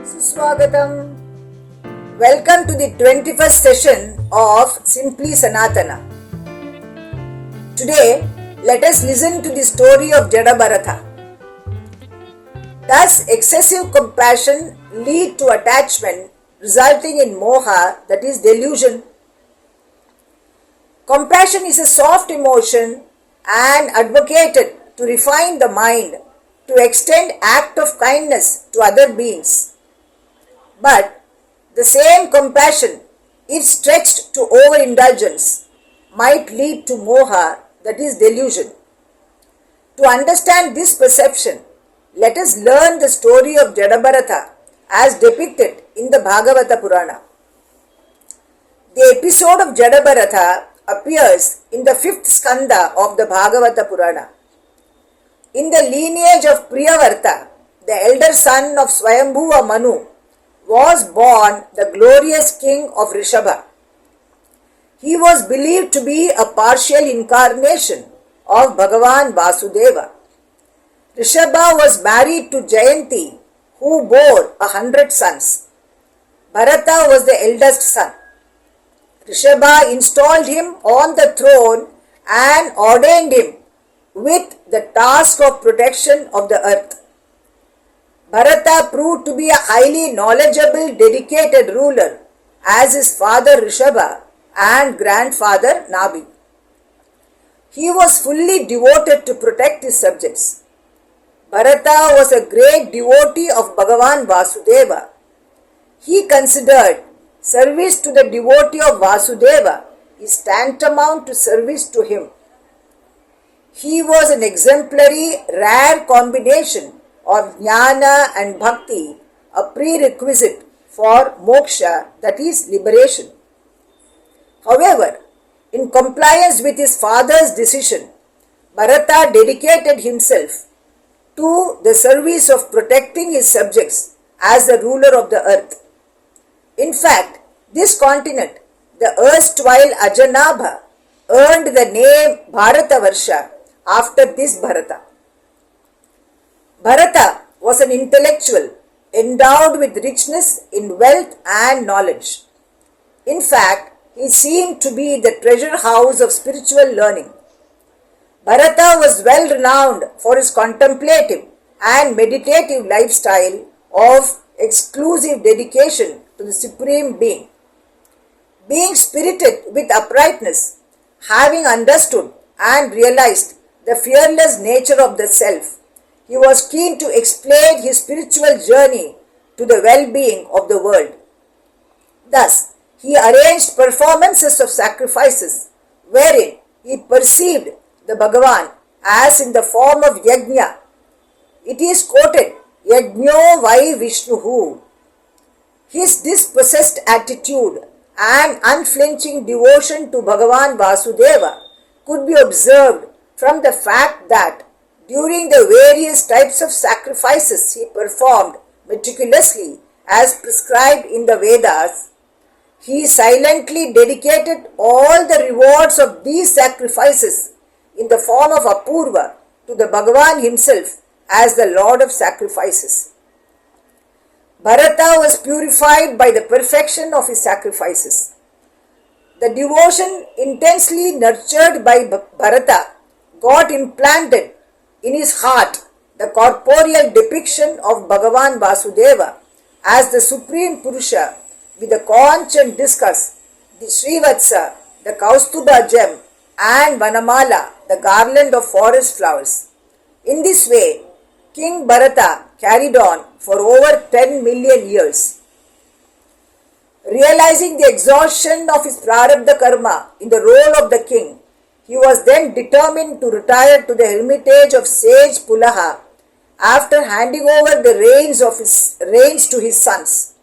Suswagatam. Welcome to the 21st session of Simply Sanatana. Today, let us listen to the story of Jadabharatha. Does excessive compassion lead to attachment, resulting in moha, that is delusion? Compassion is a soft emotion and advocated to refine the mind, to extend act of kindness to other beings. But the same compassion, if stretched to overindulgence, might lead to moha, that is delusion. To understand this perception, let us learn the story of Jadabharatha as depicted in the Bhagavata Purana. The episode of Jadabharatha appears in the 5th skanda of the Bhagavata Purana. In the lineage of Priyavarta, the elder son of Swayambhuva Manu, was born the glorious king of Rishabha. He was believed to be a partial incarnation of Bhagavan Vasudeva. Rishabha was married to Jayanti, who bore 100 sons. Bharata was the eldest son. Rishabha installed him on the throne and ordained him with the task of protection of the earth. Bharata proved to be a highly knowledgeable, dedicated ruler, as his father Rishabha and grandfather Nabi. He was fully devoted to protect his subjects. Bharata was a great devotee of Bhagavan Vasudeva. He considered service to the devotee of Vasudeva is tantamount to service to him. He was an exemplary, rare combination of jnana and bhakti, a prerequisite for moksha, that is liberation. However, in compliance with his father's decision, Bharata dedicated himself to the service of protecting his subjects as the ruler of the earth. In fact, this continent, the erstwhile Ajanabha, earned the name Bharatavarsha after this Bharata. Bharata was an intellectual endowed with richness in wealth and knowledge. In fact, he seemed to be the treasure house of spiritual learning. Bharata was well renowned for his contemplative and meditative lifestyle of exclusive dedication to the Supreme Being. Being spirited with uprightness, having understood and realized the fearless nature of the self, he was keen to explain his spiritual journey to the well-being of the world. Thus, he arranged performances of sacrifices wherein he perceived the Bhagavan as in the form of yajna. It is quoted, Yajno Vai Vishnuhu. His dispossessed attitude and unflinching devotion to Bhagavan Vasudeva could be observed from the fact that during the various types of sacrifices he performed meticulously as prescribed in the Vedas, he silently dedicated all the rewards of these sacrifices in the form of Apurva to the Bhagavan himself as the Lord of sacrifices. Bharata was purified by the perfection of his sacrifices. The devotion intensely nurtured by Bharata got implanted in his heart the corporeal depiction of Bhagavan Vasudeva as the Supreme Purusha with the conch and discus, the Srivatsa, the Kaustuba gem, and Vanamala, the garland of forest flowers. In this way, King Bharata carried on for over 10 million years. Realizing the exhaustion of his prarabdha karma in the role of the king, he was then determined to retire to the hermitage of sage Pulaha after handing over the reins to his sons.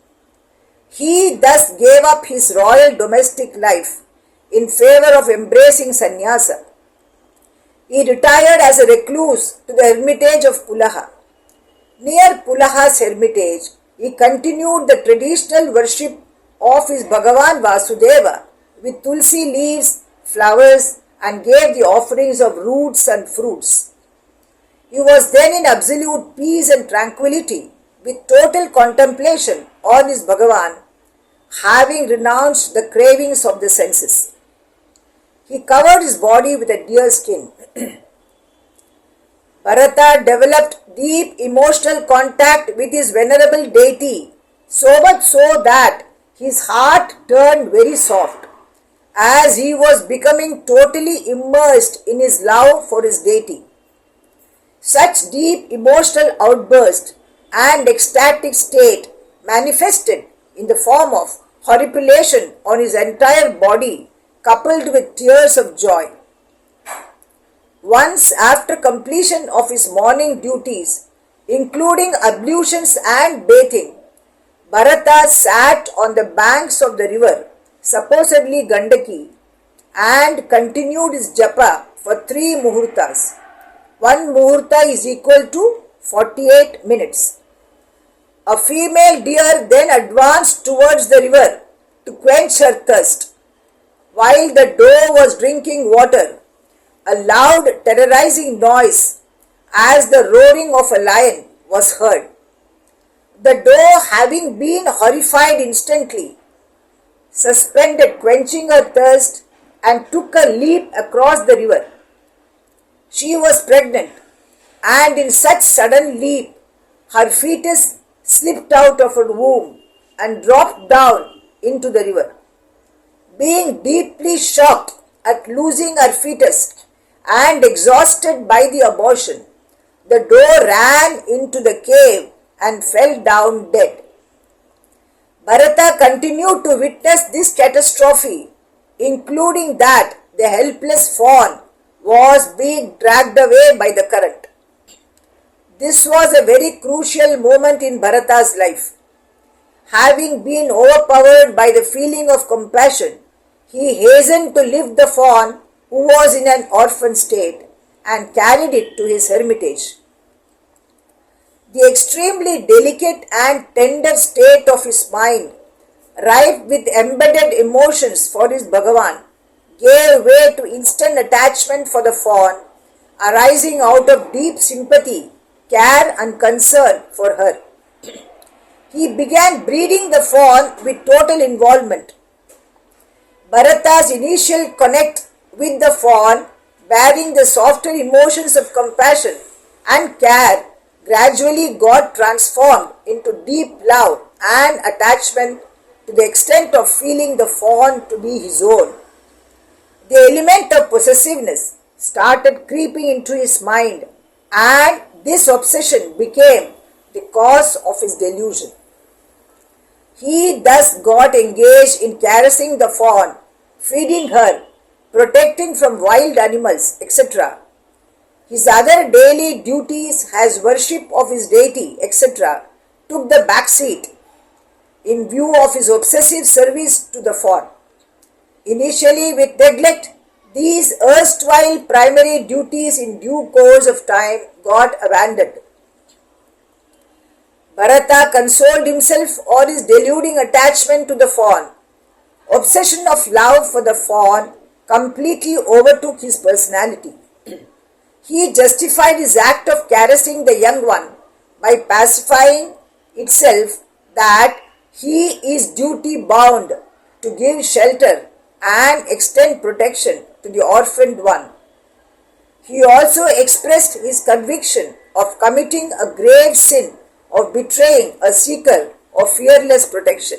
He thus gave up his royal domestic life in favor of embracing sannyasa. He retired as a recluse to the hermitage of Pulaha. Near Pulaha's hermitage, he continued the traditional worship of his Bhagavan Vasudeva with tulsi leaves, flowers, and gave the offerings of roots and fruits. He was then in absolute peace and tranquility with total contemplation on his Bhagavan, having renounced the cravings of the senses. He covered his body with a deer skin. Bharata developed deep emotional contact with his venerable deity, so much so that his heart turned very soft, as he was becoming totally immersed in his love for his deity. Such deep emotional outburst and ecstatic state manifested in the form of horripilation on his entire body, coupled with tears of joy. Once, after completion of his morning duties, including ablutions and bathing, Bharata sat on the banks of the river, supposedly Gandaki, and continued his japa for 3 muhurtas. 1 muhurta is equal to 48 minutes. A female deer then advanced towards the river to quench her thirst. While the doe was drinking water, a loud, terrorizing noise, as the roaring of a lion, was heard. The doe, having been horrified instantly, suspended quenching her thirst and took a leap across the river. She was pregnant, and in such sudden leap, her fetus slipped out of her womb and dropped down into the river. Being deeply shocked at losing her fetus and exhausted by the abortion, the doe ran into the cave and fell down dead. Bharata continued to witness this catastrophe, including that the helpless fawn was being dragged away by the current. This was a very crucial moment in Bharata's life. Having been overpowered by the feeling of compassion, he hastened to lift the fawn, who was in an orphan state, and carried it to his hermitage. The extremely delicate and tender state of his mind, rife with embedded emotions for his Bhagavan, gave way to instant attachment for the fawn, arising out of deep sympathy, care and concern for her. He began breeding the fawn with total involvement. Bharata's initial connect with the fawn, bearing the softer emotions of compassion and care, gradually got transformed into deep love and attachment to the extent of feeling the fawn to be his own. The element of possessiveness started creeping into his mind, and this obsession became the cause of his delusion. He thus got engaged in caressing the fawn, feeding her, protecting from wild animals, etc. His other daily duties as worship of his deity, etc., took the back seat in view of his obsessive service to the fawn. Initially with neglect, these erstwhile primary duties in due course of time got abandoned. Bharata consoled himself on his deluding attachment to the fawn. Obsession of love for the fawn completely overtook his personality. He justified his act of caressing the young one by pacifying itself that he is duty bound to give shelter and extend protection to the orphaned one. He also expressed his conviction of committing a grave sin of betraying a seeker of fearless protection.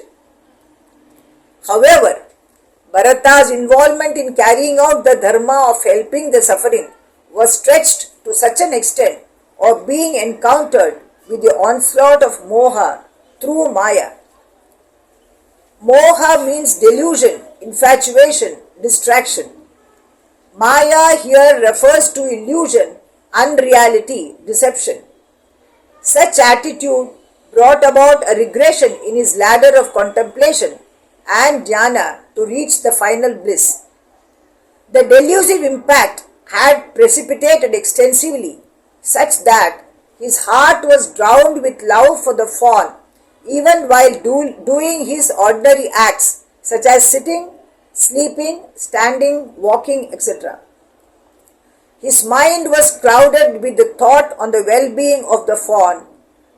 However, Bharata's involvement in carrying out the dharma of helping the suffering was stretched to such an extent of being encountered with the onslaught of moha through maya. Moha means delusion, infatuation, distraction. Maya here refers to illusion, unreality, deception. Such attitude brought about a regression in his ladder of contemplation and jnana to reach the final bliss. The delusive impact had precipitated extensively, such that his heart was drowned with love for the fawn, even while doing his ordinary acts such as sitting, sleeping, standing, walking, etc. His mind was crowded with the thought on the well-being of the fawn,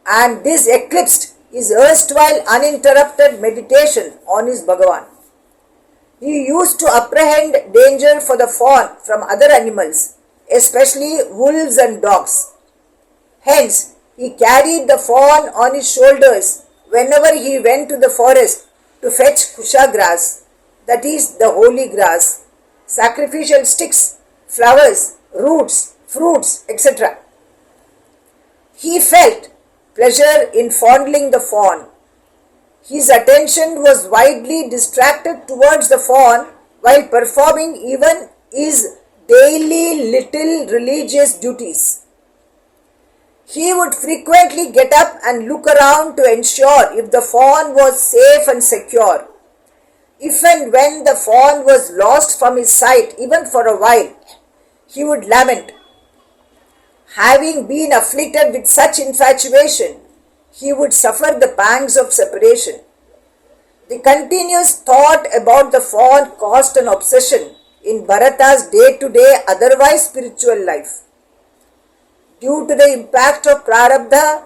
and this eclipsed his erstwhile uninterrupted meditation on his Bhagavan. He used to apprehend danger for the fawn from other animals, especially wolves and dogs. Hence, he carried the fawn on his shoulders whenever he went to the forest to fetch kusha grass, that is, the holy grass, sacrificial sticks, flowers, roots, fruits, etc. He felt pleasure in fondling the fawn. His attention was widely distracted towards the fawn while performing even his daily little religious duties. He would frequently get up and look around to ensure if the fawn was safe and secure. If and when the fawn was lost from his sight, even for a while, he would lament. Having been afflicted with such infatuation, he would suffer the pangs of separation. The continuous thought about the fawn caused an obsession in Bharata's day-to-day otherwise spiritual life. Due to the impact of Prarabdha,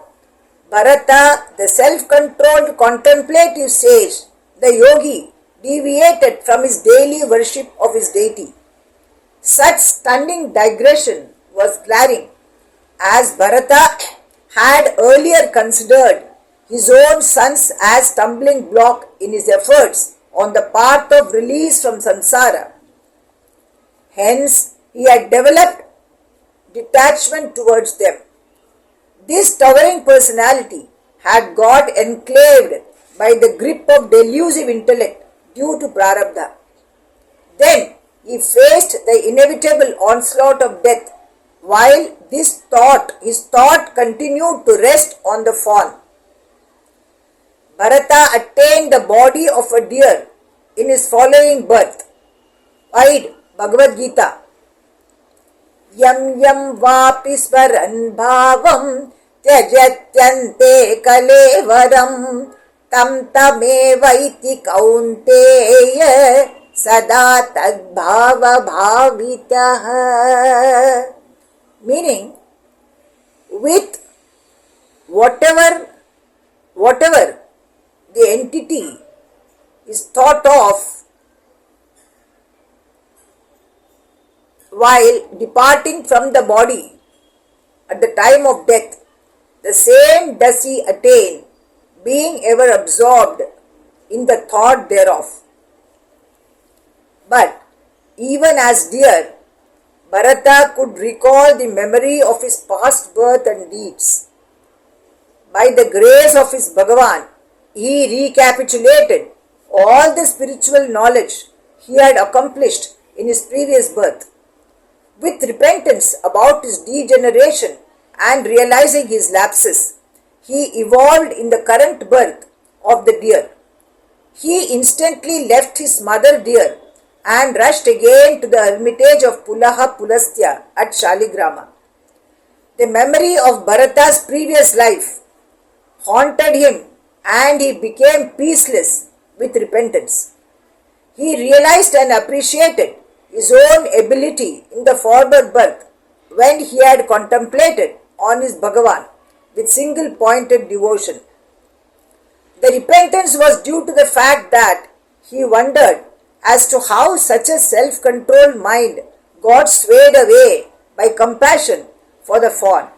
Bharata, the self-controlled contemplative sage, the yogi, deviated from his daily worship of his deity. Such stunning digression was glaring, as Bharata had earlier considered his own sons as stumbling block in his efforts on the path of release from samsara. Hence, he had developed detachment towards them. This towering personality had got enclaved by the grip of delusive intellect due to Prarabdha. Then he faced the inevitable onslaught of death, while his thought continued to rest on the fawn. Bharata attained the body of a deer in his following birth. Read Bhagavad Gita. Yam yam vapi smaran bhavam tyajatyante kalevaram tam tamevaiti kaunteya sada tadbhava bhavitah. Meaning, with whatever the entity is thought of while departing from the body at the time of death, the same does he attain, being ever absorbed in the thought thereof. But even as deer, Bharata could recall the memory of his past birth and deeds. By the grace of his Bhagavan, he recapitulated all the spiritual knowledge he had accomplished in his previous birth. With repentance about his degeneration and realizing his lapses, he evolved in the current birth of the deer. He instantly left his mother deer and rushed again to the hermitage of Pulaha Pulastya at Shaligrama. The memory of Bharata's previous life haunted him and he became peaceless with repentance. He realized and appreciated his own ability in the former birth when he had contemplated on his Bhagavan with single-pointed devotion. The repentance was due to the fact that he wondered as to how such a self-controlled mind got swayed away by compassion for the fawn.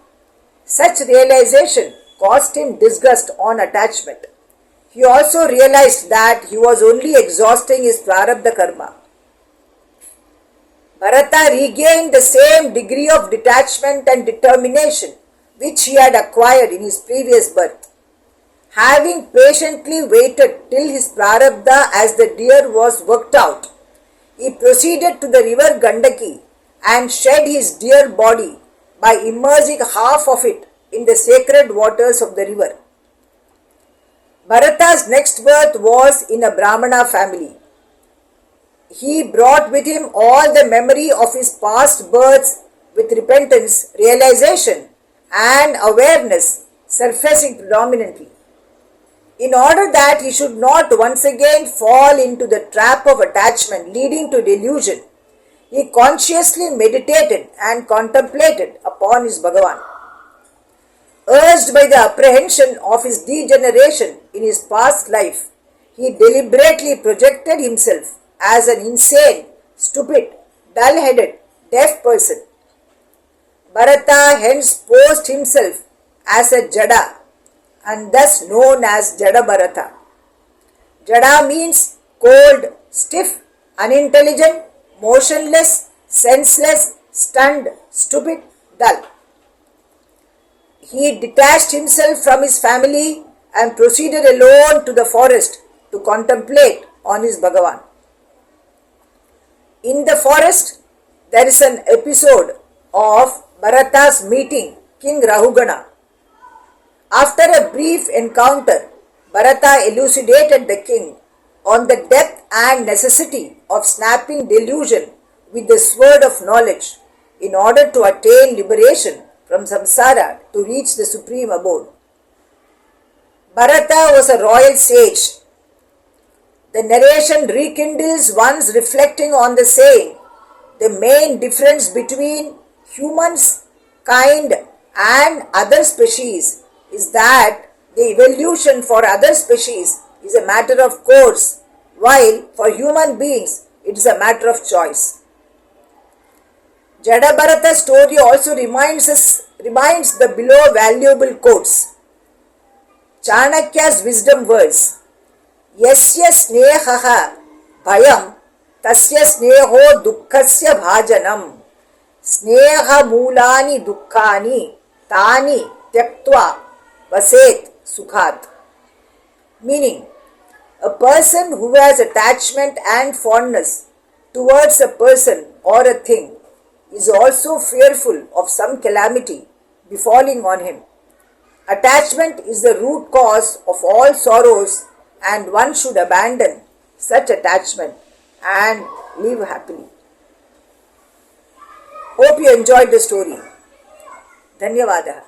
Such realization caused him disgust on attachment. He also realized that he was only exhausting his prarabdha karma. Bharata regained the same degree of detachment and determination which he had acquired in his previous birth. Having patiently waited till his prarabdha as the deer was worked out, he proceeded to the river Gandaki and shed his deer body by immersing half of it in the sacred waters of the river. Bharata's next birth was in a Brahmana family. He brought with him all the memory of his past births with repentance, realization and awareness surfacing predominantly. In order that he should not once again fall into the trap of attachment leading to delusion, he consciously meditated and contemplated upon his Bhagavan. Urged by the apprehension of his degeneration in his past life, he deliberately projected himself as an insane, stupid, dull-headed, deaf person. Bharata hence posed himself as a Jada and thus known as Jada Bharata. Jada means cold, stiff, unintelligent, motionless, senseless, stunned, stupid, dull. He detached himself from his family and proceeded alone to the forest to contemplate on his Bhagavan. In the forest, there is an episode of Bharata's meeting King Rahugana. After a brief encounter, Bharata elucidated the king on the depth and necessity of snapping delusion with the sword of knowledge in order to attain liberation from samsara to reach the supreme abode. Bharata was a royal sage. The narration rekindles one's reflecting on the saying, the main difference between humans, kind and other species is that the evolution for other species is a matter of course, while for human beings it is a matter of choice. Jada Bharata story also reminds the below valuable quotes. Chanakya's wisdom words, Yasya snehaha bhayam tasya sneho dukkhasya bhajanam sneha mulani dukkhani tani tyaktva vaset sukhat. Meaning, a person who has attachment and fondness towards a person or a thing is also fearful of some calamity befalling on him. Attachment is the root cause of all sorrows, and one should abandon such attachment and live happily. Hope you enjoyed the story. Dhanyavadaha.